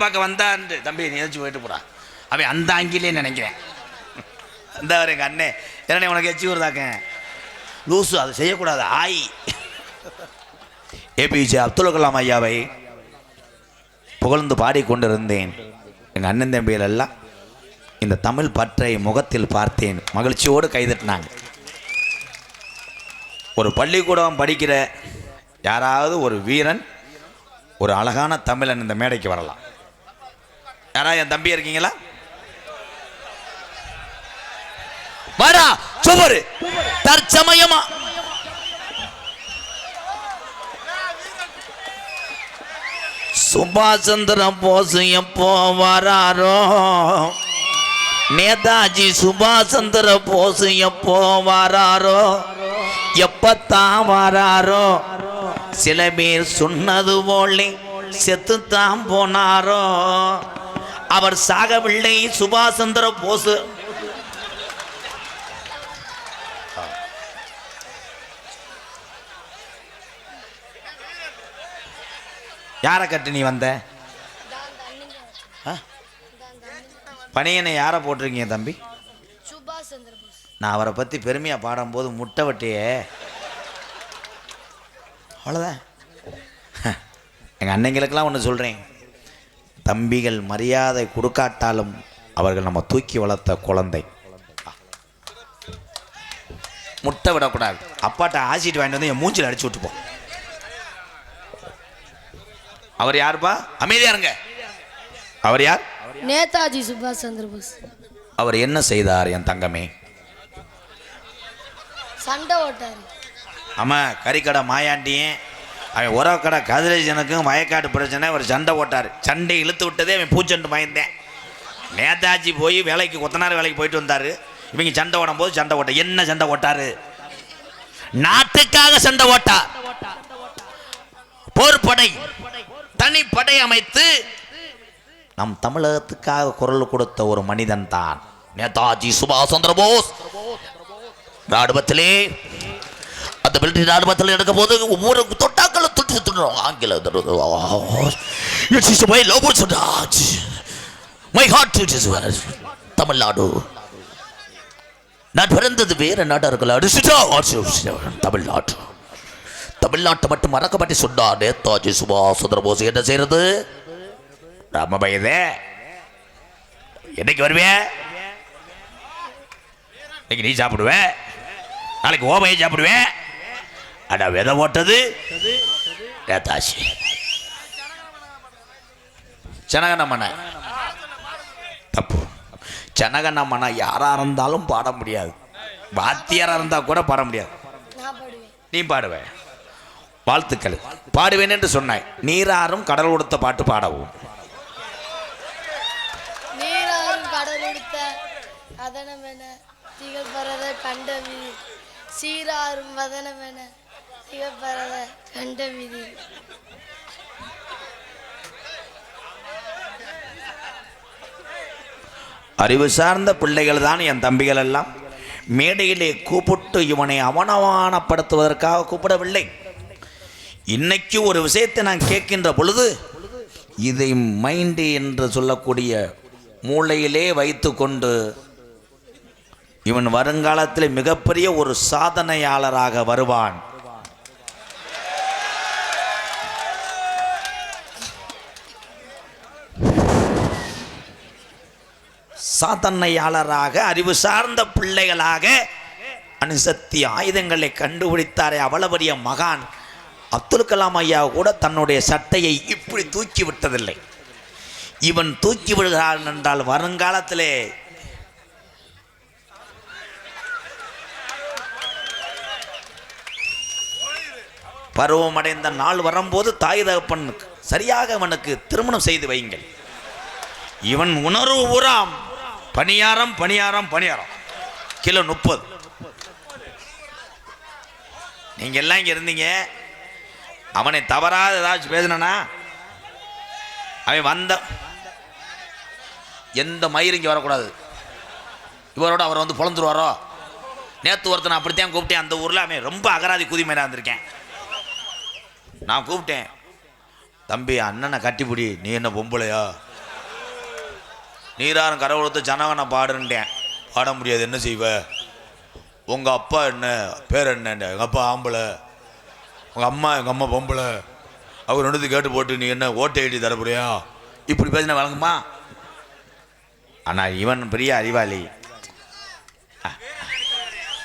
பார்க்க வந்தான்னு தம்பி நீ எதாச்சும் போயிட்டு போடா. அவன் அந்த ஆங்கிலே நினைக்கிறேன். அந்த எங்கள் அண்ணே என்ன உனக்கு எச்சி வருதாக்க லூசு, அதை செய்யக்கூடாது ஆய். ஏபிஜே அப்துல் கலாம் ஐயாவை புகழ்ந்து பாடிக்கொண்டிருந்தேன். எங்கள் அண்ணன் தம்பிகள் எல்லாம் இந்த தமிழ் பற்றை முகத்தில் பார்த்தேன், மகிழ்ச்சியோடு கைதட்டினாங்க. ஒரு பள்ளிக்கூடம் படிக்கிற யாராவது ஒரு வீரன், ஒரு அழகான தமிழன் இந்த மேடைக்கு வரலாம். யாராவது என் தம்பி இருக்கீங்களா? வரா சுவரு தற்சமயமா சுபாஷ் சந்திர போஸ் எப்போ வராரோ, நேதாஜி சுபாஷ் சந்திர போஸ் எப்போ வராரோ, எப்பத்தான் வராரோ, சில பேர் சொன்னது போலே செத்துத்தான் போனாரோ, அவர் சாகவில்லை சுபாஷ் சந்திர போஸ். யாரை கட்டு நீ வந்த பணியனை யாரை போட்டிருக்கீங்க தம்பி? நான் அவரை பற்றி பெருமையாக பாடும்போது முட்டை வட்டியே அவ்வளோதான். எங்கள் அன்னைங்களுக்கெல்லாம் ஒன்று சொல்கிறேன், தம்பிகள் மரியாதை கொடுக்காட்டாலும் அவர்கள் நம்ம தூக்கி வளர்த்த குழந்தை. முட்டை விடக்கூடாது. அப்பாட்ட ஆசிட் வாங்கிட்டு வந்து என் மூஞ்சில் அடிச்சு விட்டுப்போம். அவர் யாருப்பா? அமைதியா இருங்க. அவர் யார்? நேதாஜி சுபாஷ் சந்திர போஸ். அவர் என்ன செய்தார் என் தங்கமே? சண்டை ஓட்டார். ஆமா, கறிக்கடை மாயாண்டியும் அவன் உறவுக்கடை கதிரேசனுக்கும் வயக்காட்டு பிரச்சனை அவர் சண்டை ஓட்டார். சண்டை இழுத்து விட்டதே அவன் பூச்சண்டு பயந்தேன். நேதாஜி போய் வேலைக்கு கொத்தனார் வேலைக்கு போயிட்டு வந்தார். இவங்க சண்டை ஓடும் போது சண்டை ஓட்ட என்ன சண்டை ஓட்டாரு? நாட்டுக்காக சண்டை ஓட்டார். போர்படை தனிப்படை அமைத்து நம் தமிழகத்துக்காக குரல் கொடுத்த ஒரு மனிதன் தான் நேதாஜி சுபாஷ் சந்திர போஸ். ராணுவத்திலே அந்த மிலிட்டரி ராணுவத்தில் எடுக்கும் போது ஒவ்வொரு தொட்டாக்களும் துட்டு ஆங்கில தமிழ்நாடு நான் பிறந்தது வேற நாட்டா இருக்கலாம். தமிழ்நாடு தமிழ்நாட்டை மட்டும் மறக்கப்பட்டு சொன்னார் நேதாஜி சுபாஷ் சந்திர போஸ். என்ன செய்யறது? ராம பயதே என்னைக்கு வருவேன்? இன்னைக்கு நீ சாப்பிடுவேன், நாளைக்கு ஓமையை சாப்பிடுவேன். அட விதை ஓட்டது நேதாஜி. ஜனகணமன தப்பு. ஜனகணமன யாரா இருந்தாலும் பாட முடியாது. வாத்தியாரா இருந்தா கூட பாட முடியாது. நீ பாடுவே. வாழ்த்துக்கள். பாடுவேன் என்று சொன்னாய். நீராறும் கடல் கொடுத்த பாட்டு பாடவும். நீராறும் கடல் கொடுத்த அதனமென திகழ்பரத கண்டவிதி, சீராறும் வதனமென திகழ்பரத கண்டவிதி. அறிவு சார்ந்த பிள்ளைகள் தான் என் தம்பிகள் எல்லாம். மேடையிலே கூப்பிட்டு இவனை அவமானப்படுத்துவதற்காக கூப்பிடவில்லை. இன்னைக்கு ஒரு விஷயத்தை நான் கேட்கின்ற பொழுது இதை மைண்டு என்று சொல்லக்கூடிய மூளையிலே வைத்து கொண்டு இவன் வருங்காலத்தில் மிகப்பெரிய ஒரு சாதனையாளராக வருவான். சாதனையாளராக அறிவு சார்ந்த பிள்ளைகளாக அணுசக்தி ஆயுதங்களை கண்டுபிடித்தாரே அவ்வளவு பெரிய மகான் அப்துல் கலாம் ஐயா கூட தன்னுடைய சட்டையை இப்படி தூக்கி விட்டதில்லை. இவன் தூக்கி விடுகிறான் என்றால் வருங்காலத்திலே பருவமடைந்த நாள் வரும்போது தாய் தகப்பனுக்கு சரியாக அவனுக்கு திருமணம் செய்து வையுங்கள். இவன் உணர்வு பூராம் பணியாரம் பணியாரம் பணியாரம் கிலோ 30. நீங்க எல்லாம் இங்க இருந்தீங்க. அவனை தவறாத ஏதாச்சும் பேசினா அவன் வந்த எந்த மயிர் இங்கே வரக்கூடாது. இவரோட அவர் வந்து பொழந்துருவாரோ. நேற்று ஒருத்தனை அப்படித்தான் கூப்பிட்டேன். அந்த ஊரில் அவன் ரொம்ப அகராதி குதிமையாக இருந்திருக்கேன். நான் கூப்பிட்டேன், தம்பி அண்ணனை கட்டிப்பிடி, நீ என்ன பொம்பளையா நீராறும் கரை கொடுத்து ஜனகனை பாடுன்றேன். பாட முடியாது, என்ன செய்வ? உங்கள் அப்பா என்ன பேர் என்ன? எங்கள் அப்பா ஆம்பளை, எங்கள் அம்மா பொம்பளை, அவர் ரெண்டு கேட்டு போட்டு நீ என்ன ஓட்டை எழுதி தரப்படியா? இப்படி பேசினா வழங்குமா? ஆனால் இவன் பெரிய அறிவாளி.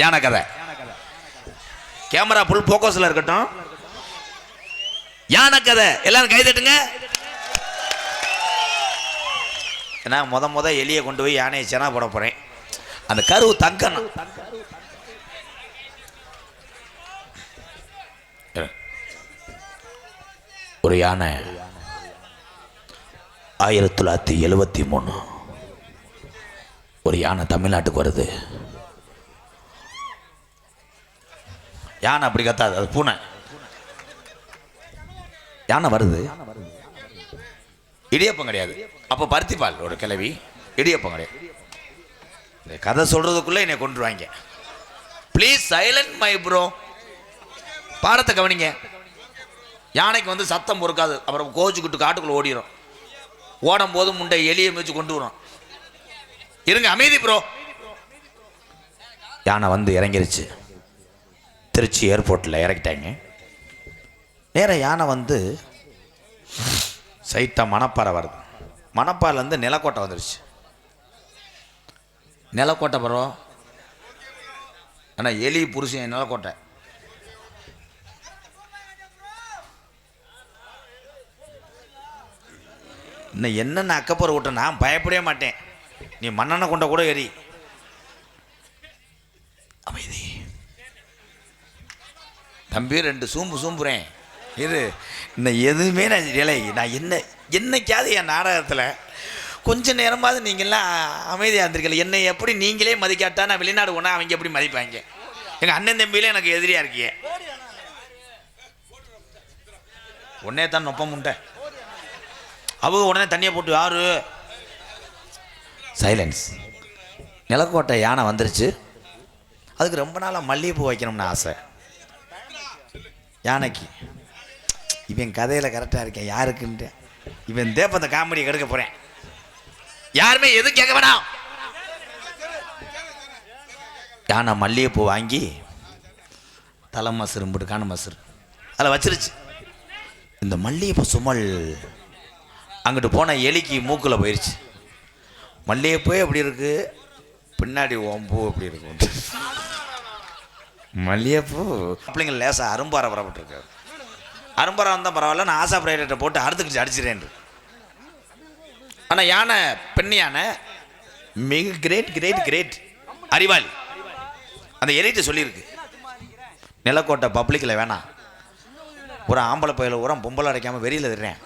யானை கதை கேமரா ஃபுல் போக்கஸில் இருக்கட்டும். யானை கதை எல்லாரும் கை தட்டுங்க. ஏன்னா முத எலியை கொண்டு போய் யானையை செனா போட போகிறேன். அந்த கருவு தங்கணும். ஒரு யானை 1973 ஒரு யானை தமிழ்நாட்டுக்கு வருது. யானை அப்படி கத்தாது, அது பூனை. யானை வருது, இடியப்பம் கிடையாது. அப்போ பருத்திப்பால் ஒரு கிளவி, இடியப்பம் கிடையாது. இந்த கதை சொல்றதுக்குள்ள என்னை கொண்டுருவாங்க. Please silent my bro. பாடத்தை கவனிங்க. யானைக்கு வந்து சத்தம் பொறுக்காது, அப்புறம் கோச்சுக்கிட்டு காட்டுக்குள்ள ஓடிடும். ஓடும் போது முண்டை எலியை மிதிச்சு கொண்டு வரும். இருங்க அமைதி ப்ரோ. யானை வந்து இறங்கிருச்சு. திருச்சி ஏர்போர்ட்டில் இறக்கிட்டாங்க. நேராக யானை வந்து சைட்டாக மணப்பாறை வருது. மணப்பாறைலேருந்து நிலக்கோட்டை வந்துருச்சு. நிலக்கோட்டை பரவ ஆனால் எலி புருஷன் நிலக்கோட்டை. இன்னும் என்னென்ன அக்கப்போர் விட்ட நான் பயப்படவே மாட்டேன். நீ மண்ணெண்ணை கொண்ட கூட எரி. அமைதி தம்பி, 2 சூம்புறேன். இது இன்னும் எதுவுமே நான் இலை. நான் என்னைக்காவது என் நாடகத்தில் கொஞ்ச நேரமாவது நீங்கள்லாம் அமைதியாக இருந்திருக்கல. என்னை எப்படி நீங்களே மதிக்காட்டா நான் வெளிநாடு போனால் அவங்க எப்படி மதிப்பாங்க? எங்கள் அண்ணன் தம்பியிலே எனக்கு எதிரியாக இருக்கிய. உடனே தான் நொப்பம் உண்டை. அவங்க உடனே தண்ணியை போட்டு யாரு? சைலன்ஸ். நிலக்கோட்டை யானை வந்துருச்சு. அதுக்கு ரொம்ப நாளாக மல்லிகைப்பூ வைக்கணும்னு ஆசை யானைக்கு. இவன் கதையில் கரெக்டாக இருக்கேன் யாருக்குன்ட்டு. இவன் தேப்பந்த காமெடியை கெடுக்க போகிறேன். யாருமே எதுவும் கேட்க வேணாம். யானை மல்லிகைப்பூ வாங்கி தலை மசுரும்பிட்டு காண மசுரு அதில் வச்சிருச்சு. இந்த மல்லிகைப்பூ சுமல் அங்கிட்டு போன எலிக்கு மூக்கில் போயிடுச்சு. மல்லிகைப்பூ எப்படி இருக்கு, பின்னாடி ஓம்பூ எப்படி இருக்கும். மல்லிகைப்பூ பிள்ளைங்க லேசாக அரும்பாறை வரப்பட்டிருக்கு. அரும்பாறை வந்தால் பரவாயில்ல, நான் ஆசா பிரைவேட்டை போட்டு அறுத்துக்கிட்டு அடிச்சிடேன். ஆனால் யானை பெண் யானை மிக கிரேட் அறிவாளி. அந்த எலிட்ட சொல்லியிருக்கு, நிலக்கோட்டை பப்ளிக்கில் வேணாம், ஒரு ஆம்பளை பயில உரம் பொம்பளை அடைக்காமல் வெறியில் தர்றேன்.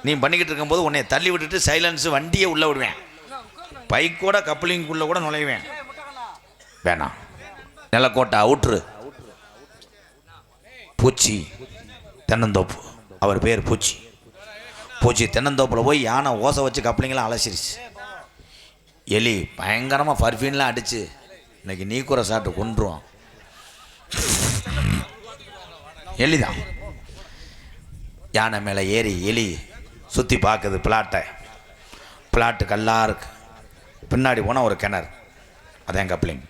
நீ பண்ணிக்கிட்டு இருக்கும்போது உன்னை தள்ளி விட்டுட்டு சைலன்ஸு வண்டியை உள்ளே விடுவேன். பைக்கோட கப்ளிங்குள்ளே கூட நுழைவேன். வேணாம், நிலக்கோட்டை அவுட்ரு. பூச்சி தென்னந்தோப்பு, அவர் பேர் பூச்சி தென்னந்தோப்பில் போய் யானை ஓசை வச்சு கப்ளிங்கெல்லாம் அலசிருச்சு. எலி பயங்கரமாக பர்ஃபின்லாம் அடித்து இன்னைக்கு நீக்குற சாப்பிட்டு கொண்டுருவோம். எலிதான். யானை மேலே ஏறி எலி சுற்றி பார்க்குது பிளாட்டு கல்லாக இருக்கு. பின்னாடி போனால் ஒரு கிணறு, அதான் கப்ளிங்.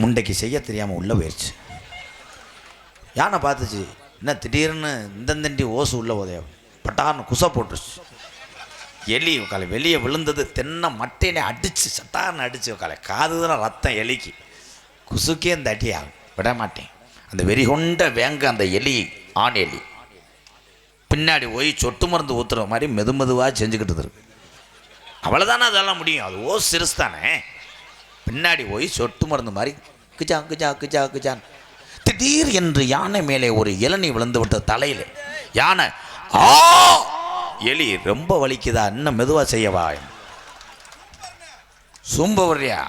முண்டைக்கு செய்ய தெரியாமல் உள்ளே போயிடுச்சு. யானை பார்த்துச்சு, என்ன திடீர்னு இந்தண்டி ஓசு உள்ளே போதே, பட்டார்னு குசை போட்டுருச்சு. எலி உக்கால வெளியே விழுந்தது, தென்னை மட்டையினே அடித்து சட்டார்னு அடித்து உக்கால காது தான் ரத்தம் எலிக்கு. குசுக்கே இந்த அடி ஆகும், விட மாட்டேன். அந்த வெறி கொண்ட வேங்க அந்த எலி, ஆண் எலி பின்னாடி போய் சொட்டு மருந்து ஊற்றுற மாதிரி மெதுவாக செஞ்சுக்கிட்டு இருக்கு. அவ்வளோதானே அதெல்லாம் முடியும், அது ஓ சிறுசு தானே. பின்னாடி போய் சொட்டு மருந்து மாதிரி கிச்சான். திடீர் என்று யானை மேலே ஒரு இளநீ விழுந்து விட்ட தலையில். யானை ஆ, எலி ரொம்ப வலிக்குதா, இன்னும் மெதுவாக செய்யவா, சூம்ப வர்றியா?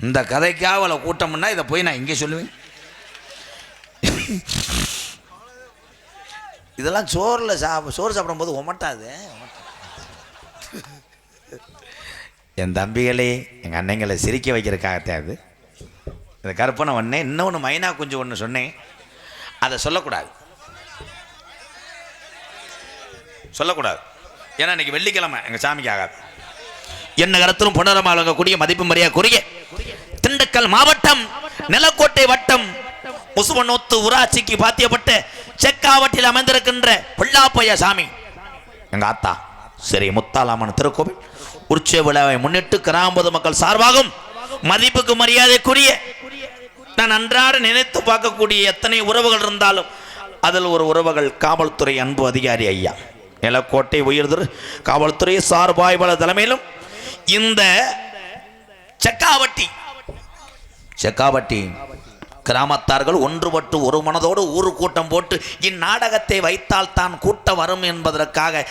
இந்த கதைக்காக அவளை கூட்டம்னா இதை போய் நான் இங்கே சொல்லுவேன். இதெல்லாம் சோறு சாப்பிடும்போது ஒமட்டாது. என் தம்பிகளே, எங்கள் அன்னைங்களை சிரிக்க வைக்கிறதுக்காகத்தான் அது. இந்த கருப்பனை ஒன்றேன். இன்னொன்று மைனா குஞ்சு ஒன்று சொன்னேன், அதை சொல்லக்கூடாது. ஏன்னா இன்னைக்கு வெள்ளிக்கிழமை எங்கள் சாமிக்கு ஆகாது. என்ன கருத்திலும் புனரமாக வழங்கக்கூடிய மதிப்பு மரியாதைக்குரிய திண்டுக்கல் மாவட்டம் நிலக்கோட்டை வட்டம் முசுவனோத்து ஊராட்சிக்கு பாத்தியப்பட்ட செக்காவட்டில் அமைந்திருக்கின்ற பிள்ளாப்பைய சாமி எங்க ஆத்தா சரி முத்தாலாமன் திருக்கோவில் உற்சவ விழாவை முன்னிட்டு கிராம மக்கள் சார்பாகவும் மதிப்புக்கு மரியாதைக்குரிய நான் அன்றாட நினைத்து பார்க்கக்கூடிய எத்தனை உறவுகள் இருந்தாலும் அதில் ஒரு உறவுகள் காவல்துறை அன்பு அதிகாரி ஐயா நிலக்கோட்டை உயர்திரு காவல்துறை சார்பாய்வாளர் தலைமையிலும் இந்த செக்காவட்டி கிராமத்தார்கள் ஒன்றுபட்டு ஒரு மனதோடு ஊரு கூட்டம் போட்டு இந்நாடகத்தை வைத்தால் தான் கூட்டம் வரும் என்பதற்காக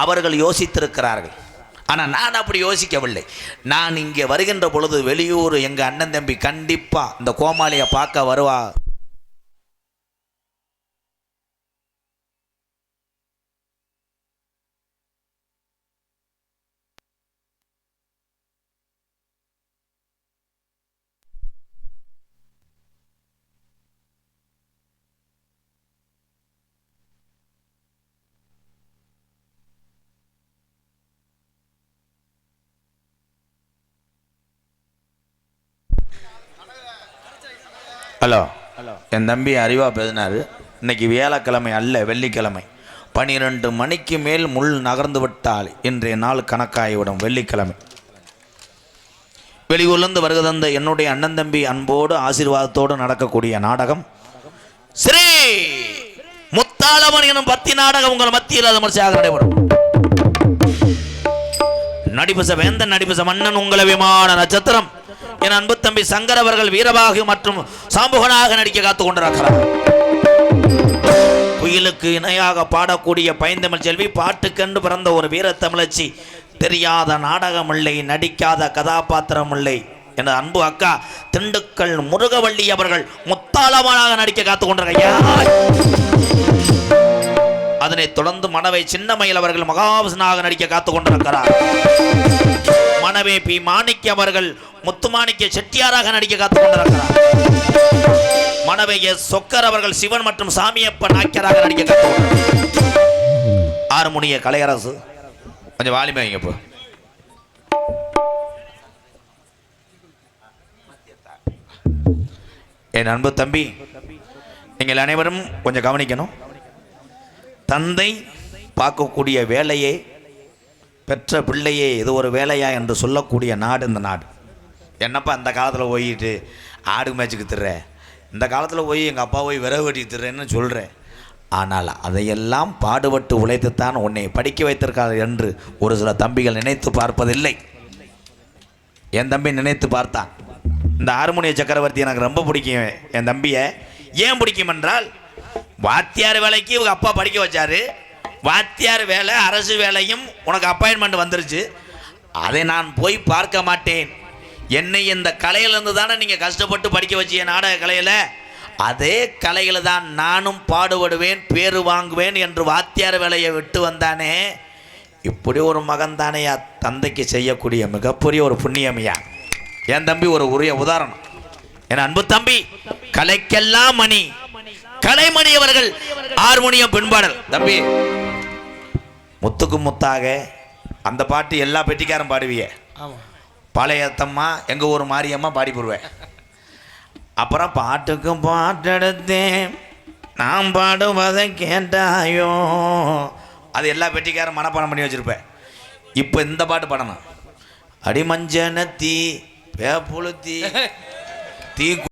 அவர்கள் யோசித்திருக்கிறார்கள். ஆனால் நான் அப்படி யோசிக்கவில்லை. நான் இங்கே வருகின்ற பொழுது வெளியூர் எங்கள் அண்ணன் தம்பி கண்டிப்பாக இந்த கோமாளியை பார்க்க வருவா. ஹலோ என் தம்பி அறிவா பேசினார். இன்னைக்கு வியாழக்கிழமை அல்ல வெள்ளிக்கிழமை 12 மணிக்கு மேல் முள் நகர்ந்து விட்டால் இன்றைய நாள் கணக்காகிவிடும். வெள்ளிக்கிழமை வெளியூர்லேருந்து வருகை தந்த என்னுடைய அண்ணன் தம்பி அன்போடு ஆசீர்வாதத்தோடு நடக்கக்கூடிய நாடகம் ஸ்ரீ முத்தாளவன் எனும் பக்தி நாடகம் உங்கள் மத்தியில் விமர்சையாக நடைபெறும். நடிபச வேந்தன் நடிபச மன்னன் உங்களை விமான நட்சத்திரம் என் அன்பு தம்பி சங்கர் அவர்கள் வீரபாகு மற்றும் சாம்புகனாக நடிக்க காத்து கொண்டிருக்கிறார். குயிலுக்கு இணையாக பாடக்கூடிய பைந்தமிழ் செல்வி பாட்டுக்கென்று பிறந்த ஒரு வீர தமிழச்சி தெரியாத நாடகம் இல்லை நடிக்காத கதாபாத்திரம் இல்லை என அன்பு அக்கா திண்டுக்கல் முருகவள்ளி அவர்கள் முத்தாளவனாக நடிக்க காத்து கொண்டிருக்கிறார். அதனைத் தொடர்ந்து மணவை சின்னமயில் அவர்கள் மகாவிஷ்ணாக நடிக்க காத்து கொண்டிருக்கிறார். மணவே பி மாணிக்க அவர்கள் முத்துமாணிக்க செட்டியாராக நடிக்க காத்துக் கொண்டிருக்கிறார். மணவை எஸ் சொக்கர் அவர்கள் சிவன் மற்றும் சாமியப்ப நாக்கியராக நடிக்க காத்துக் ஆறுமுனிய கலையரசு கொஞ்சம் வாலிமை வைங்க. இப்போ என் அன்பு தம்பி நீங்கள் அனைவரும் கொஞ்சம் கவனிக்கணும். தந்தை பார்க்கக்கூடிய வேலையே பெற்ற பிள்ளையே இது ஒரு வேலையா என்று சொல்லக்கூடிய நாடு இந்த நாடு. என்னப்பா இந்த காலத்தில் போயிட்டு ஆடு மேய்ச்சிக்கு திர்ற, இந்த காலத்தில் போய் எங்கள் அப்பா போய் விறகு வெட்டி திர்றேன்னு சொல்கிறேன். ஆனால் அதையெல்லாம் பாடுபட்டு உழைத்துத்தான் உன்னை படிக்க வைத்திருக்கார் என்று ஒரு சில தம்பிகள் நினைத்து பார்ப்பதில்லை. என் தம்பி நினைத்து பார்த்தான். இந்த ஆறுமுனிய சக்கரவர்த்தி எனக்கு ரொம்ப பிடிக்கும். என் தம்பியை ஏன் பிடிக்கும் என்றால் வாத்தியார் வேலைக்கு இவங்க அப்பா படிக்க வச்சாரு. வாத்தியார் வேலை அரசு வேலையும் உனக்கு அப்பாயின்மெண்ட் வந்துருச்சு. அதை நான் போய் பார்க்க மாட்டேன். என்னை இந்த கலையிலேருந்து தானே நீங்கள் கஷ்டப்பட்டு படிக்க வச்சிய நாடக கலையில், அதே கலையில் தான் நானும் பாடுபடுவேன் பேரு வாங்குவேன் என்று வாத்தியார் வேலையை விட்டு வந்தானே. இப்படி ஒரு மகன் தானேயா தந்தைக்கு செய்யக்கூடிய மிகப்பெரிய ஒரு புண்ணியமையா. என் தம்பி ஒரு உரிய உதாரணம். என் அன்பு தம்பி கலைக்கெல்லாம் மணி கலைமணி அவர்கள் ஹார்மோனியம் பின்பாடல். தம்பி முத்துக்கு முத்தாக அந்த பாட்டு எல்லா பெட்டிக்காரும் பாடுவிய. பழையத்தம்மா எங்கள் ஊர் மாரியம்மா பாடி போடுவேன். அப்புறம் பாட்டுக்கும் பாட்டெடுத்தேன் நான் பாடுவதை கேட்டாயோ, அது எல்லா பெட்டிக்காரும் மனப்பாடம் பண்ணி வச்சுருப்பேன். இப்போ இந்த பாட்டு பாடணும். அடிமஞ்சன தீ வேப்புழுத்தி தீ